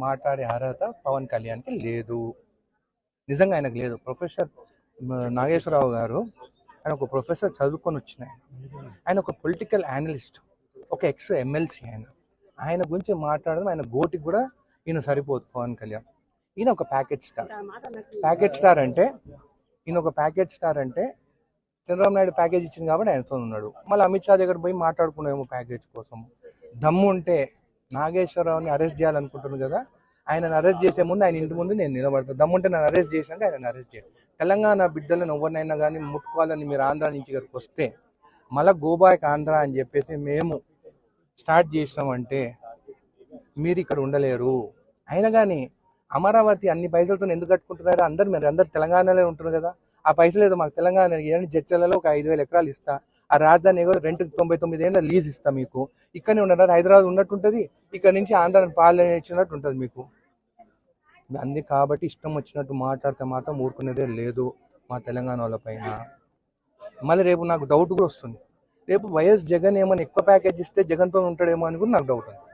మాట్లాడే అర్హత పవన్ కళ్యాణ్కి లేదు. నిజంగా ఆయనకు లేదు. ప్రొఫెసర్ నాగేశ్వరరావు గారు ఆయన ఒక ప్రొఫెసర్ చదువుకొని వచ్చిన ఆయన ఒక పొలిటికల్ అనలిస్ట్, ఒక ఎక్స్ ఎమ్మెల్సీ. ఆయన గురించి మాట్లాడడం ఆయన గోటికి కూడా ఈయన సరిపోదు పవన్ కళ్యాణ్. ఈయన ఒక ప్యాకెట్ స్టార్ అంటే చంద్రబాబు నాయుడు ప్యాకేజ్ ఇచ్చింది కాబట్టి ఆయనతో ఉన్నాడు. మళ్ళీ అమిత్ షా దగ్గర పోయి మాట్లాడుకున్నామేమో ప్యాకేజ్ కోసం. దమ్ము ఉంటే నాగేశ్వరరావుని అరెస్ట్ చేయాలనుకుంటున్నాను కదా, ఆయనను అరెస్ట్ చేసే ముందు ఆయన ఇంటి ముందు నేను నిలబడతాను. దమ్ముంటే నన్ను అరెస్ట్ చేశాక ఆయన అరెస్ట్ చేయాలి. తెలంగాణ బిడ్డలను ఎవరినైనా కానీ ముట్టుకోవాలని మీరు ఆంధ్ర నుంచి ఇక్కడికి వస్తే మళ్ళీ గోబాయ్ ఆంధ్ర అని చెప్పేసి మేము స్టార్ట్ చేసినామంటే మీరు ఇక్కడ ఉండలేరు. అయినా కానీ అమరావతి అన్ని పైసలతో ఎందుకు కట్టుకుంటున్నారు? మీరు అందరు తెలంగాణలో ఉంటున్నారు కదా, ఆ పైసలు ఏదో మాకు తెలంగాణ జడ్చలలో ఒక 5,000 ఎకరాలు ఇస్తా, ఆ రాజధాని ఏదో రెంట్ 99 ఏళ్ళ లీజ్ ఇస్తా, మీకు ఇక్కడనే ఉండరు, హైదరాబాద్ ఉన్నట్టుంటుంది, ఇక్కడ నుంచి ఆంధ్రాని పాలన ఇచ్చినట్టు ఉంటుంది మీకు. అంది కాబట్టి ఇష్టం వచ్చినట్టు మాట్లాడితే మాత్రం ఊరుకునేదే లేదు మా తెలంగాణ వాళ్ళ పైన. మళ్ళీ రేపు నాకు డౌట్ కూడా వస్తుంది, రేపు వైఎస్ జగన్ ఏమైనా ఎక్కువ ప్యాకేజ్ ఇస్తే జగన్తో ఉంటాడేమో అని కూడా నాకు డౌట్ ఉంది.